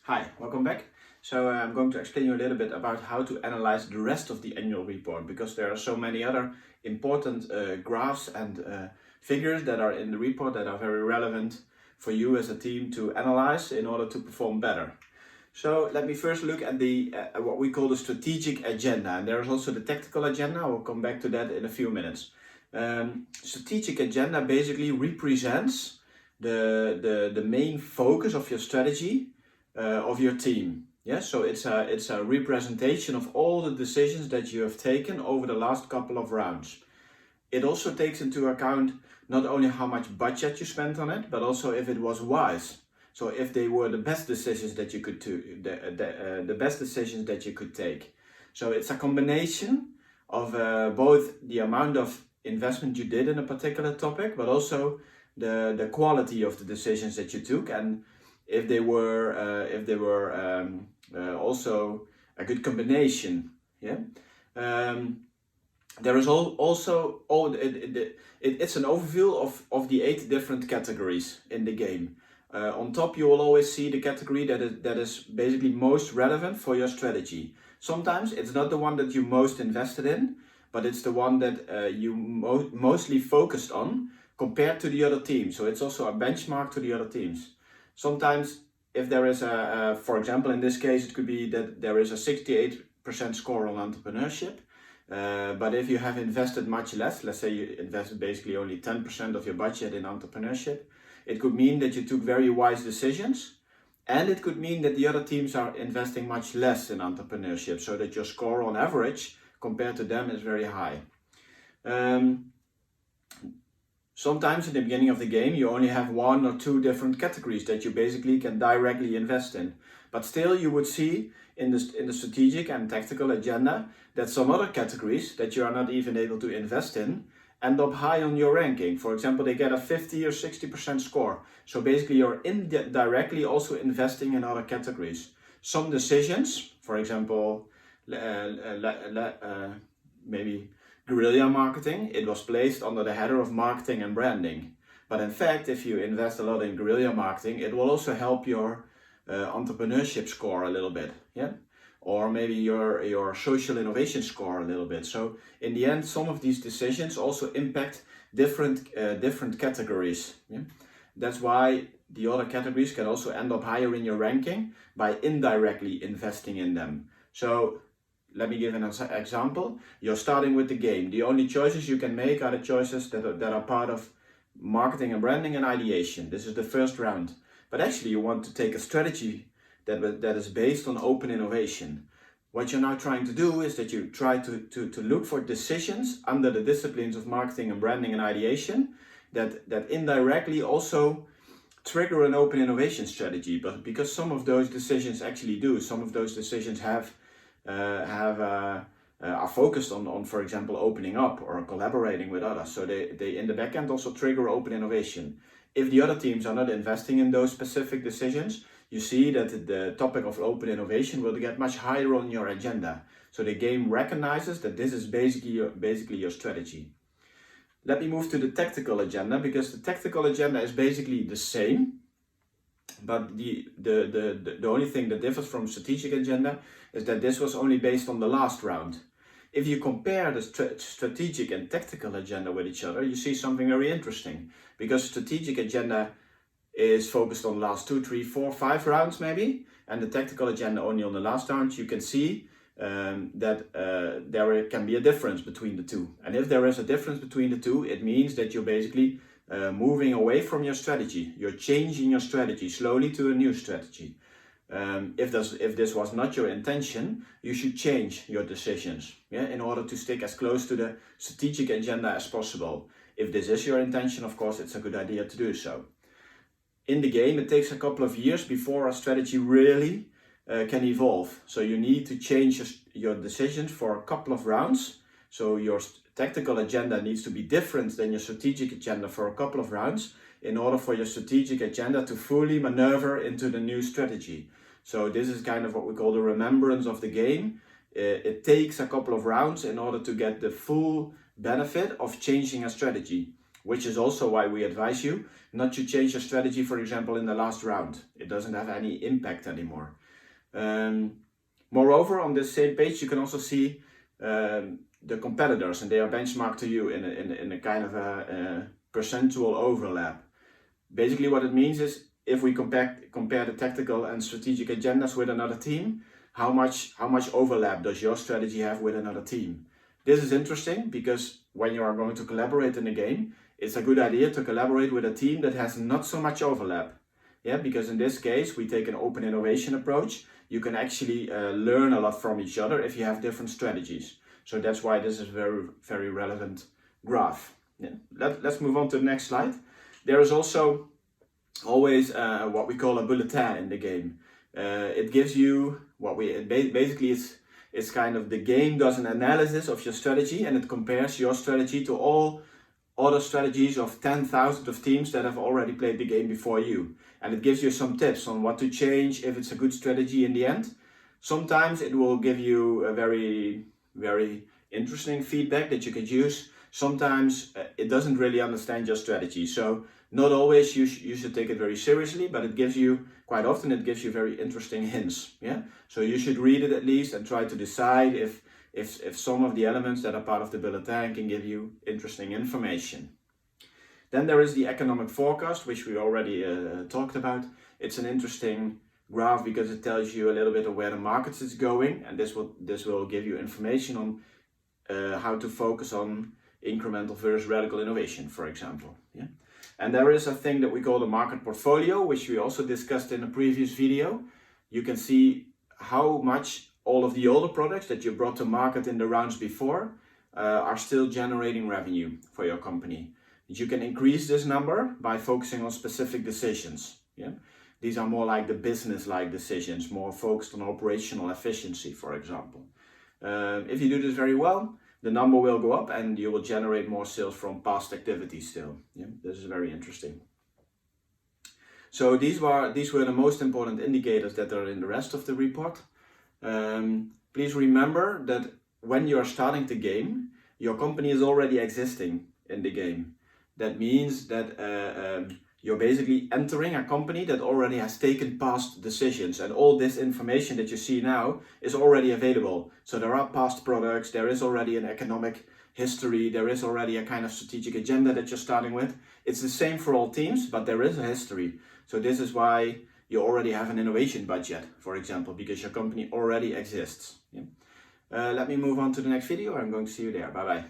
Hi, welcome back. I'm going to explain you a little bit about how to analyze the rest of the annual report because there are so many other important graphs and figures that are in the report that are very relevant for you as a team to analyze in order to perform better. So let me first look at the what we call the strategic agenda, and there is also the tactical agenda. I will come back to that in a few minutes. Strategic agenda basically represents the main focus of your strategy of your team. Yeah, so it's a representation of all the decisions that you have taken over the last couple of rounds. It also takes into account not only how much budget you spent on it, but also if it was wise. So if they were the best decisions that you could do, the best decisions that you could take. So it's a combination of both the amount of investment you did in a particular topic, but also the quality of the decisions that you took, and if they were also a good combination. Yeah. There is also it's an overview of the 8 different categories in the game. On top, you will always see the category that is basically most relevant for your strategy. Sometimes it's not the one that you most invested in, but it's the one that you mostly focused on compared to the other teams. So it's also a benchmark to the other teams. Sometimes if there is for example, in this case, it could be that there is a 68% score on entrepreneurship. But if you have invested much less, let's say you invested basically only 10% of your budget in entrepreneurship, it could mean that you took very wise decisions, and it could mean that the other teams are investing much less in entrepreneurship, so that your score on average compared to them is very high. Sometimes in the beginning of the game, you only have 1 or 2 different categories that you basically can directly invest in. But still, you would see in the strategic and tactical agenda that some other categories that you are not even able to invest in end up high on your ranking. For example, they get a 50 or 60% score. So basically, you're indirectly also investing in other categories. Some decisions, for example, maybe guerrilla marketing, it was placed under the header of marketing and branding. But in fact, if you invest a lot in guerrilla marketing, it will also help your entrepreneurship score a little bit, yeah, or maybe your social innovation score a little bit. So in the end, some of these decisions also impact different categories. Yeah? That's why the other categories can also end up higher in your ranking by indirectly investing in them. So let me give an example. You're starting with the game. The only choices you can make are the choices that are part of marketing and branding and ideation. This is the first round. But actually you want to take a strategy that is based on open innovation. What you're now trying to do is that you try to look for decisions under the disciplines of marketing and branding and ideation that indirectly also trigger an open innovation strategy. But because some of those decisions actually do, some of those decisions are focused on, for example, opening up or collaborating with others. So they in the back end also trigger open innovation. If the other teams are not investing in those specific decisions, you see that the topic of open innovation will get much higher on your agenda. So the game recognizes that this is basically your strategy. Let me move to the tactical agenda, because the tactical agenda is basically the same, but the only thing that differs from strategic agenda is that this was only based on the last round. If you compare the strategic and tactical agenda with each other, you see something very interesting, because strategic agenda is focused on the last 2, 3, 4, 5 rounds maybe, and the tactical agenda only on the last round. You can see that there can be a difference between the two. And if there is a difference between the two, it means that you're basically moving away from your strategy. You're changing your strategy slowly to a new strategy. If this was not your intention, you should change your decisions, yeah, in order to stick as close to the strategic agenda as possible. If this is your intention, of course, it's a good idea to do so. In the game, it takes a couple of years before a strategy really can evolve. So you need to change your decisions for a couple of rounds. So your tactical agenda needs to be different than your strategic agenda for a couple of rounds in order for your strategic agenda to fully maneuver into the new strategy. So this is kind of what we call the remembrance of the game. It takes a couple of rounds in order to get the full benefit of changing a strategy. which is also why we advise you not to change your strategy, for example, in the last round. It doesn't have any impact anymore. Moreover, on this same page, you can also see the competitors, and they are benchmarked to you in a kind of a percentual overlap. Basically, what it means is if we compare the tactical and strategic agendas with another team, how much overlap does your strategy have with another team? This is interesting because when you are going to collaborate in a game, it's a good idea to collaborate with a team that has not so much overlap. Yeah, because in this case, we take an open innovation approach. You can actually learn a lot from each other if you have different strategies. So that's why this is a very, very relevant graph. Yeah. Let's move on to the next slide. There is also always what we call a bulletin in the game. It gives you basically it's kind of the game does an analysis of your strategy, and it compares your strategy to all other strategies of 10,000 of teams that have already played the game before you. And it gives you some tips on what to change if it's a good strategy in the end. Sometimes it will give you a very, very interesting feedback that you could use. Sometimes it doesn't really understand your strategy. So not always you should take it very seriously, but it gives you, quite often it gives you very interesting hints. Yeah. So you should read it at least and try to decide if some of the elements that are part of the bulletin can give you interesting information. Then there is the economic forecast, which we already talked about. It's an interesting graph because it tells you a little bit of where the market is going, and this will give you information on how to focus on incremental versus radical innovation, for example. Yeah. And there is a thing that we call the market portfolio, which we also discussed in a previous video. You can see how much all of the older products that you brought to market in the rounds before are still generating revenue for your company. You can increase this number by focusing on specific decisions. Yeah? These are more like the business-like decisions, more focused on operational efficiency, for example. If you do this very well, the number will go up and you will generate more sales from past activities still. Yeah? This is very interesting. So these were the most important indicators that are in the rest of the report. Please remember that when you are starting the game, your company is already existing in the game. That means that you're basically entering a company that already has taken past decisions, and all this information that you see now is already available. So there are past products, there is already an economic history, there is already a kind of strategic agenda that you're starting with. It's the same for all teams, but there is a history. So this is why you already have an innovation budget, for example, because your company already exists. Yeah? Let me move on to the next video. I'm going to see you there. Bye bye.